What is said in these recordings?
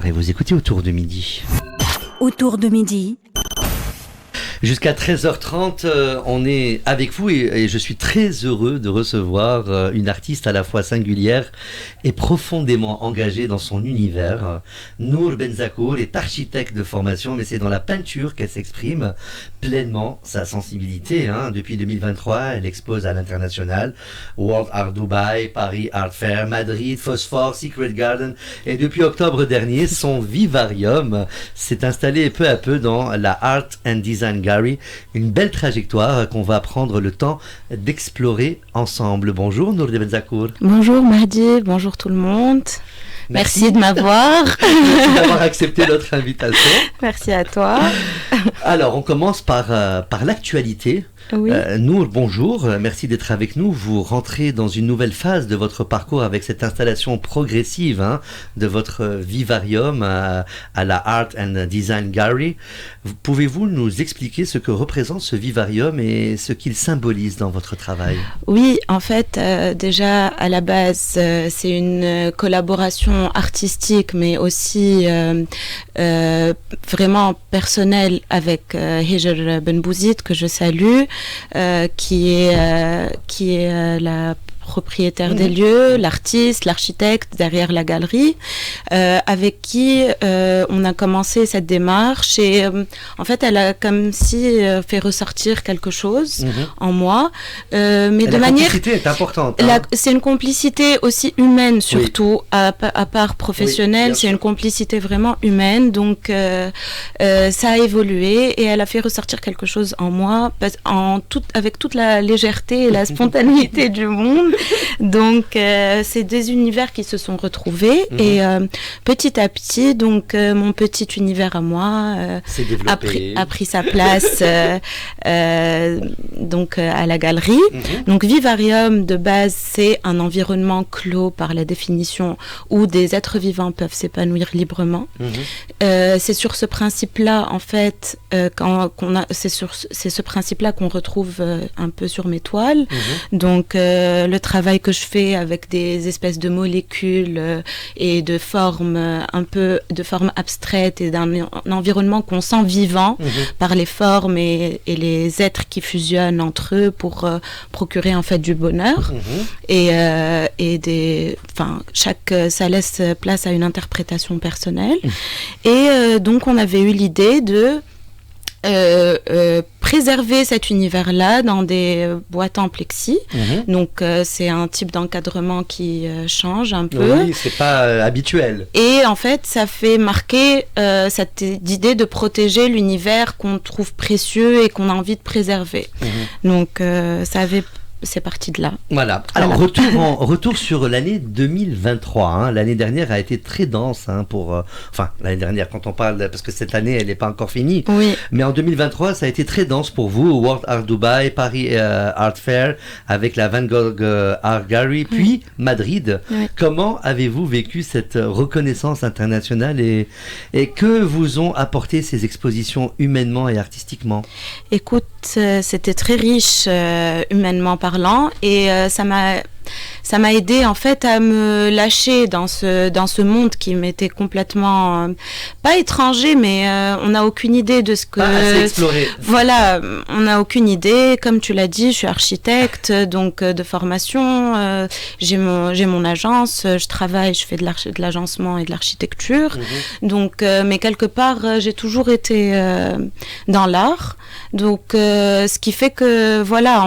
et vous écoutez Autour de midi. Autour de midi. Jusqu'à 13h30, on est avec vous et je suis très heureux de recevoir une artiste à la fois singulière et profondément engagée dans son univers. Nour Benzakour est architecte de formation, mais c'est dans la peinture qu'elle s'exprime pleinement sa sensibilité. Depuis 2023, elle expose à l'international, World Art Dubai, Paris Art Fair, Madrid, Phosphore, Secret Garden, et depuis octobre dernier, son vivarium s'est installé peu à peu dans la Art and Design Gallery, une belle trajectoire qu'on va prendre le temps d'explorer ensemble. Bonjour Nour Benzakour. Bonjour Mahdi, bonjour tout le monde. Merci de m'avoir. Merci d'avoir accepté notre invitation. Merci à toi. Alors, on commence par l'actualité. Oui. Nour, bonjour, merci d'être avec nous. Vous rentrez dans une nouvelle phase de votre parcours avec cette installation progressive de votre vivarium à la Art and Design Gallery. Pouvez-vous nous expliquer ce que représente ce vivarium et ce qu'il symbolise dans votre travail? Oui, en fait, déjà à la base, c'est une collaboration artistique, mais aussi vraiment personnelle avec Hijr Benbouzid, que je salue. Qui est la propriétaire des lieux, l'artiste, l'architecte derrière la galerie, avec qui on a commencé cette démarche et en fait elle a comme si fait ressortir quelque chose en moi, mais de manière... La complicité est importante. C'est une complicité aussi humaine surtout, à part professionnelle, c'est une complicité vraiment humaine, donc ça a évolué et elle a fait ressortir quelque chose en moi, avec toute la légèreté et la spontanéité du monde. Donc c'est des univers qui se sont retrouvés et petit à petit donc mon petit univers à moi a pris sa place donc à la galerie. Donc vivarium de base, c'est un environnement clos par la définition où des êtres vivants peuvent s'épanouir librement. C'est sur ce principe-là en fait c'est ce principe-là qu'on retrouve un peu sur mes toiles. Donc le travail que je fais avec des espèces de molécules et de formes un peu de formes abstraites et d'un environnement qu'on sent vivant par les formes et les êtres qui fusionnent entre eux pour procurer en fait du bonheur et ça laisse place à une interprétation personnelle et donc on avait eu l'idée de préserver cet univers-là dans des boîtes en plexi. Donc c'est un type d'encadrement qui change un peu. Oui, c'est pas habituel. Et en fait, ça fait marquer cette idée de protéger l'univers qu'on trouve précieux et qu'on a envie de préserver. Donc c'est parti de là. Voilà. Alors, retour sur l'année 2023. L'année dernière a été très dense l'année dernière, quand on parle, parce que cette année, elle n'est pas encore finie. Oui. Mais en 2023, ça a été très dense pour vous. World Art Dubai, Paris Art Fair, avec la Van Gogh Art Gallery, puis Madrid. Oui. Comment avez-vous vécu cette reconnaissance internationale et que vous ont apporté ces expositions humainement et artistiquement? Écoute, c'était très riche humainement parlant et ça m'a aidé en fait à me lâcher dans ce monde qui m'était complètement pas étranger, mais on n'a aucune idée de ce que explorer. Voilà, on n'a aucune idée. Comme tu l'as dit, je suis architecte donc de formation, j'ai mon agence, je travaille, je fais de l'agencement et de l'architecture. Donc mais quelque part j'ai toujours été dans l'art. Donc ce qui fait que voilà,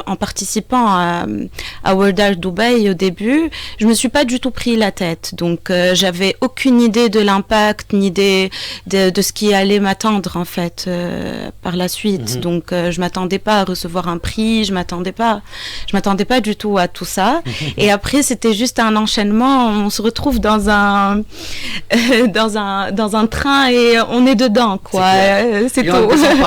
en participant à World Art Dubai au début, je me suis pas du tout pris la tête. Donc j'avais aucune idée de l'impact ni de ce qui allait m'attendre en fait par la suite. Donc je m'attendais pas à recevoir un prix, je m'attendais pas du tout à tout ça. Et après c'était juste un enchaînement, on se retrouve dans un train et on est dedans quoi. C'est tout.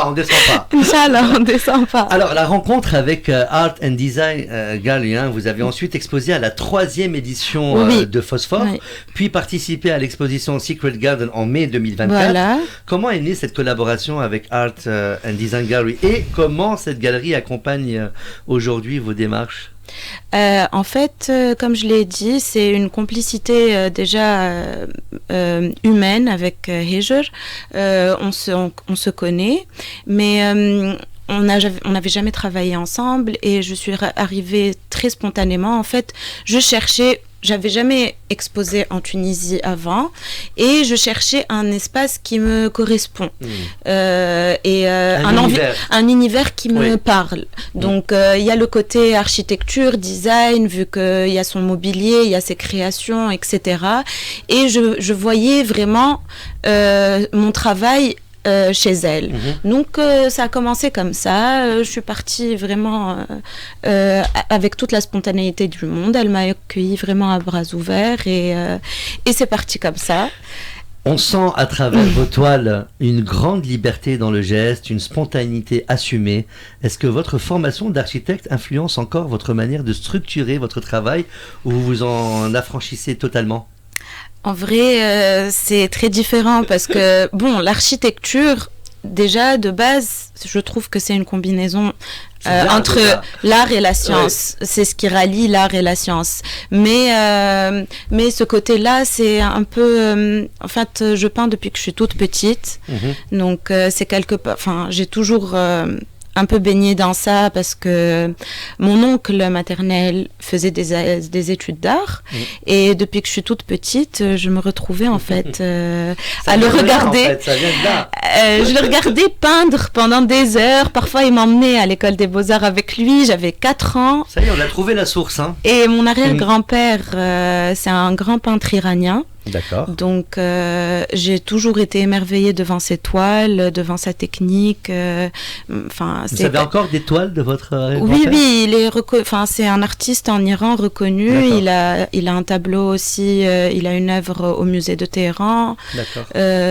On descend pas. Inch'Allah, on descend pas. Alors la rencontre avec Art and Design Gallery, vous avez ensuite exposé à la 3e édition de Phosphore, puis participé à l'exposition Secret Garden en mai 2024. Voilà. Comment est née cette collaboration avec Art and Design Gallery et comment cette galerie accompagne aujourd'hui vos démarches? En fait, comme je l'ai dit, c'est une complicité humaine avec Hijr. On se connaît, mais on n'avait jamais travaillé ensemble et je suis arrivée très spontanément. En fait, j'avais jamais exposé en Tunisie avant et je cherchais un espace qui me correspond un univers qui me parle. Donc il y a le côté architecture, design, vu qu'il y a son mobilier, il y a ses créations, etc. Et je voyais vraiment mon travail chez elle. Donc ça a commencé comme ça. Je suis partie vraiment avec toute la spontanéité du monde. Elle m'a accueillie vraiment à bras ouverts et c'est parti comme ça. On sent à travers vos toiles une grande liberté dans le geste, une spontanéité assumée. Est-ce que votre formation d'architecte influence encore votre manière de structurer votre travail ou vous vous en affranchissez totalement ? En vrai, c'est très différent parce que, l'architecture, déjà, de base, je trouve que c'est une combinaison entre l'art et la science. Ouais. C'est ce qui rallie l'art et la science. Mais ce côté-là, c'est un peu... en fait, je peins depuis que je suis toute petite. Donc, c'est quelque part... Enfin, j'ai toujours... un peu baignée dans ça parce que mon oncle maternel faisait des études d'art et depuis que je suis toute petite, je me retrouvais en fait à le regarder. En fait, ça vient de là. Je le regardais peindre pendant des heures. Parfois, il m'emmenait à l'école des Beaux-Arts avec lui. J'avais 4 ans. Ça y est, on a trouvé la source. Hein. Et mon arrière-grand-père, c'est un grand peintre iranien. D'accord. Donc, j'ai toujours été émerveillée devant ses toiles, devant sa technique. Vous avez encore des toiles de votre Oui, il est c'est un artiste en Iran reconnu. Il a un tableau aussi. Il a une œuvre au musée de Téhéran. D'accord.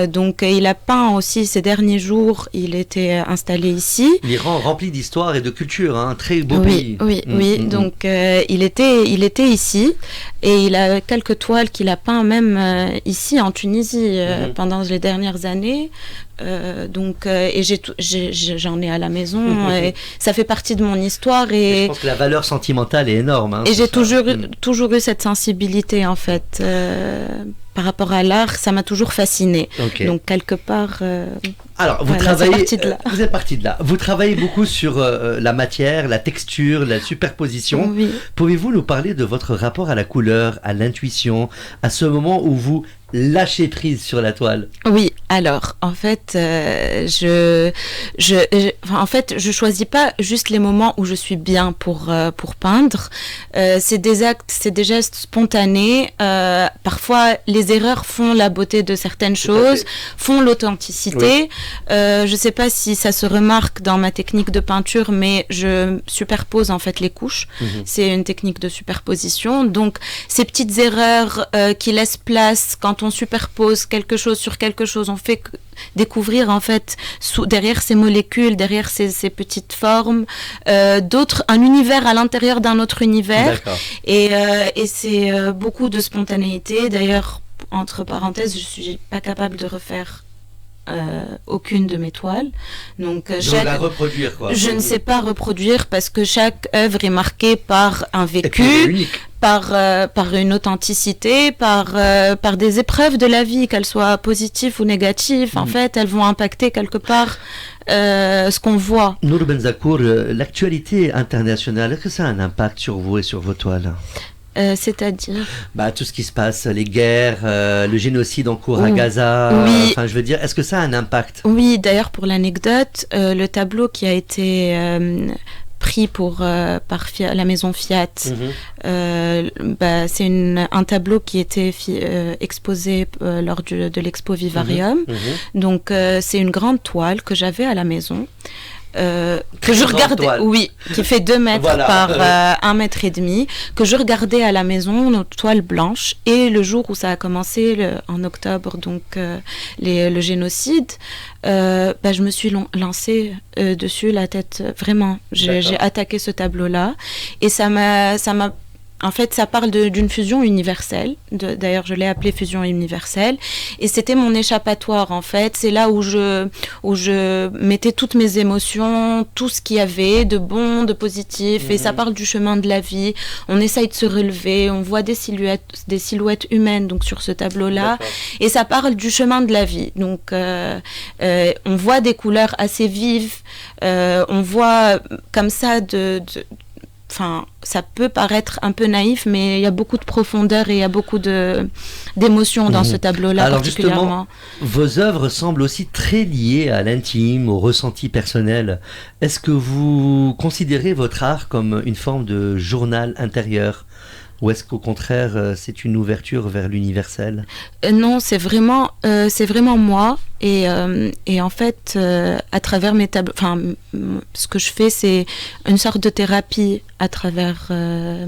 Donc, il a peint aussi ces derniers jours. Il était installé ici. L'Iran rempli d'histoire et de culture, un très beau pays. Oui. Donc, il était ici et il a quelques toiles qu'il a peint même ici en Tunisie pendant les dernières années. Et j'en ai à la maison et ça fait partie de mon histoire et je pense que la valeur sentimentale est énorme. Hein, et j'ai toujours eu cette sensibilité en fait par rapport à l'art, ça m'a toujours fascinée. Okay. Donc quelque part. Alors vous travaillez. Vous êtes parti de là. Vous travaillez beaucoup sur la matière, la texture, la superposition. Oui. Pouvez-vous nous parler de votre rapport à la couleur, à l'intuition, à ce moment où vous lâchez prise sur la toile? Oui. Alors, en fait, je choisis pas juste les moments où je suis bien pour peindre. C'est des actes, c'est des gestes spontanés. Parfois, les erreurs font la beauté de certaines choses, font l'authenticité. Oui. Je sais pas si ça se remarque dans ma technique de peinture, mais je superpose en fait les couches. C'est une technique de superposition. Donc, ces petites erreurs qui laissent place quand on superpose quelque chose sur quelque chose, on fait découvrir en fait derrière ces molécules, derrière ces petites formes, un univers à l'intérieur d'un autre univers. Et c'est beaucoup de spontanéité. D'ailleurs, entre parenthèses, je suis pas capable de refaire aucune de mes toiles. Donc la reproduire quoi. Je ne sais pas reproduire parce que chaque œuvre est marquée par un vécu, par une authenticité, par des épreuves de la vie, qu'elles soient positives ou négatives. En fait, elles vont impacter quelque part ce qu'on voit. Nour Benzakour, l'actualité internationale, est-ce que ça a un impact sur vous et sur vos toiles? C'est-à-dire tout ce qui se passe, les guerres, le génocide en cours à Gaza. Oui. Enfin, je veux dire, est-ce que ça a un impact? Oui, d'ailleurs, pour l'anecdote, le tableau qui a été pris par la maison Fiat, c'est un tableau qui était exposé lors de l'expo Vivarium. Donc, c'est une grande toile que j'avais à la maison. Que je regardais, qui fait 2 mètres par 1 mètre et demi, que je regardais à la maison, notre toile blanche, et le jour où ça a commencé, en octobre, donc le génocide, je me suis lancée dessus la tête, vraiment, j'ai attaqué ce tableau-là, et ça m'a en fait, ça parle d'une fusion universelle. D'ailleurs, je l'ai appelée fusion universelle. Et c'était mon échappatoire, en fait. C'est là où je mettais toutes mes émotions, tout ce qu'il y avait de bon, de positif. Et ça parle du chemin de la vie. On essaye de se relever. On voit des silhouettes humaines, donc sur ce tableau-là. D'accord. Et ça parle du chemin de la vie. Donc, on voit des couleurs assez vives. On voit comme ça Enfin, ça peut paraître un peu naïf, mais il y a beaucoup de profondeur et il y a beaucoup d'émotions dans ce tableau-là. Alors particulièrement. justement, vos œuvres semblent aussi très liées à l'intime, au ressenti personnel. Est-ce que vous considérez votre art comme une forme de journal intérieur ? Ou est-ce qu'au contraire, c'est une ouverture vers l'universel ? Non, c'est vraiment moi. Et en fait, à travers mes tableaux, ce que je fais, c'est une sorte de thérapie à travers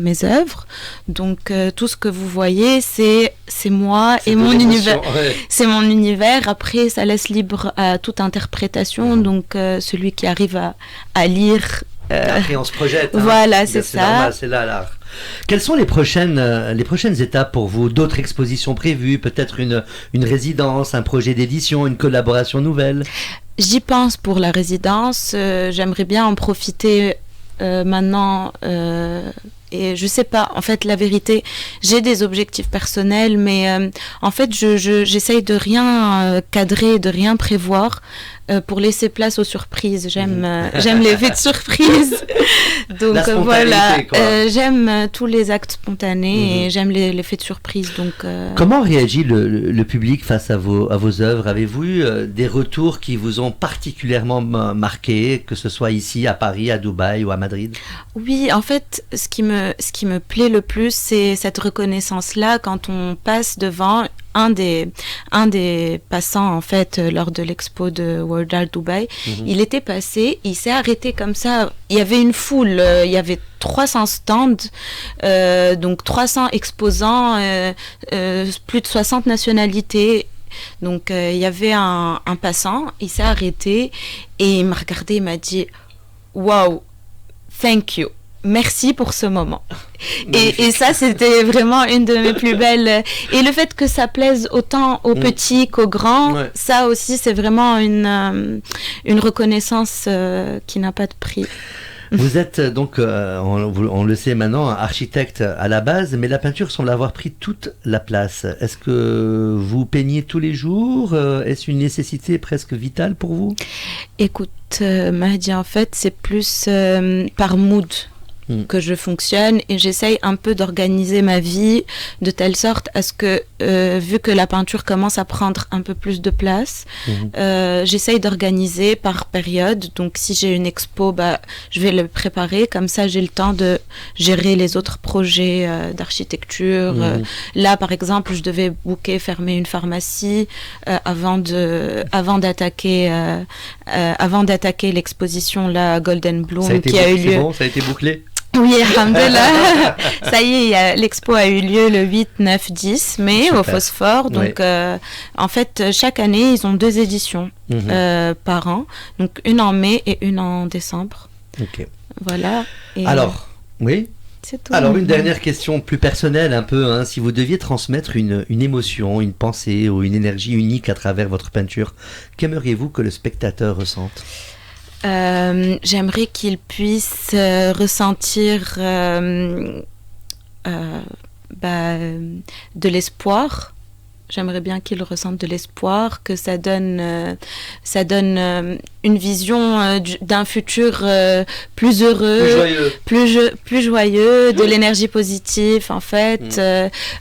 mes œuvres. Donc, tout ce que vous voyez, c'est moi et mon univers. Ouais. C'est mon univers. Après, ça laisse libre à toute interprétation. Donc, celui qui arrive à lire. Après, on se projette. Voilà, c'est ça. Normal, c'est là l'art. Quelles sont les prochaines étapes pour vous ? D'autres expositions prévues, peut-être une résidence, un projet d'édition, une collaboration nouvelle ? J'y pense pour la résidence. J'aimerais bien en profiter maintenant. Et je sais pas, en fait, la vérité, j'ai des objectifs personnels, mais en fait, j'essaye de rien cadrer, de rien prévoir pour laisser place aux surprises. J'aime l'effet de surprise. Donc La voilà, spontanéité, quoi. j'aime tous les actes spontanés et j'aime l'effet de surprise. Donc Comment réagit le public face à vos œuvres ? Avez-vous eu des retours qui vous ont particulièrement marqué, que ce soit ici, à Paris, à Dubaï ou à Madrid ? Oui, en fait, ce qui me plaît le plus, c'est cette reconnaissance-là quand on passe devant un des passants, en fait, lors de l'expo de World Art Dubaï. Il était passé, il s'est arrêté comme ça. Il y avait une foule, il y avait 300 stands, donc 300 exposants, plus de 60 nationalités. Donc, il y avait un passant, il s'est arrêté et il m'a regardé, il m'a dit « Wow, thank you ». Merci pour ce moment. Et ça, c'était vraiment une de mes plus belles. Et le fait que ça plaise autant aux petits qu'aux grands, ça aussi, c'est vraiment une reconnaissance qui n'a pas de prix. Vous êtes donc, on le sait maintenant, architecte à la base, mais la peinture semble avoir pris toute la place. Est-ce que vous peignez tous les jours ? Est-ce une nécessité presque vitale pour vous ? Écoute, Mahdi, en fait, c'est plus par mood que je fonctionne et j'essaye un peu d'organiser ma vie de telle sorte à ce que, vu que la peinture commence à prendre un peu plus de place, j'essaye d'organiser par période. Donc si j'ai une expo, je vais le préparer, comme ça j'ai le temps de gérer les autres projets d'architecture. Là par exemple, je devais fermer une pharmacie avant d'attaquer l'exposition la Golden Bloom qui a eu lieu. C'est bon, ça a été bouclé ? Oui, alhamdoulilah. Ça y est, l'expo a eu lieu le 8, 9, 10 mai au Phosphore. Donc, en fait, chaque année, ils ont 2 éditions par an. Donc, une en mai et une en décembre. Ok. Voilà. Et alors, oui. C'est tout. Alors, une dernière question plus personnelle un peu. Si vous deviez transmettre une émotion, une pensée ou une énergie unique à travers votre peinture, qu'aimeriez-vous que le spectateur ressente ? J'aimerais qu'il puisse ressentir de l'espoir. J'aimerais bien qu'il ressente de l'espoir, que ça donne une vision d'un futur plus heureux, plus joyeux, de l'énergie positive en fait.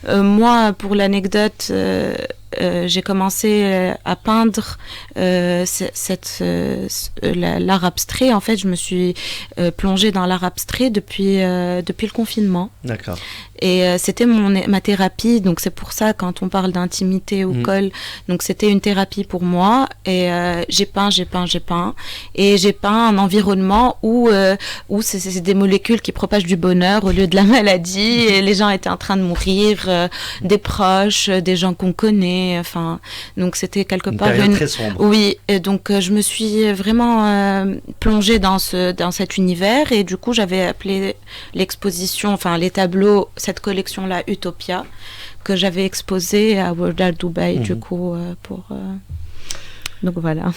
Moi, pour l'anecdote, j'ai commencé à peindre l'art abstrait. En fait, je me suis plongée dans l'art abstrait depuis le confinement. D'accord. Et c'était ma thérapie. Donc c'est pour ça, quand on parle d'intimité au col, donc c'était une thérapie pour moi. Et j'ai peint. Et j'ai peint un environnement où c'est des molécules qui propagent du bonheur au lieu de la maladie. Et les gens étaient en train de mourir, des proches, des gens qu'on connaît. Enfin, donc c'était quelque part période très sombre. Oui, et donc je me suis vraiment plongée dans cet univers, et du coup j'avais appelé l'exposition, enfin les tableaux, cette collection-là Utopia, que j'avais exposée à World Art Dubai, du coup donc voilà.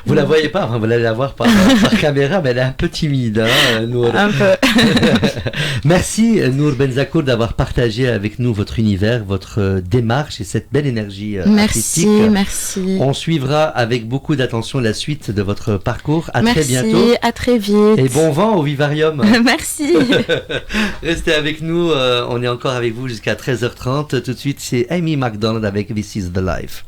Vous la voyez pas, vous allez la voir par caméra, mais elle est un peu timide, hein, Nour. Un peu. Merci Nour Benzakour d'avoir partagé avec nous votre univers, votre démarche et cette belle énergie artistique. Merci. On suivra avec beaucoup d'attention la suite de votre parcours. Très bientôt. Merci, à très vite. Et bon vent au Vivarium. Merci. Restez avec nous, on est encore avec vous jusqu'à 13h30. Tout de suite, c'est Amy MacDonald avec This is the Life.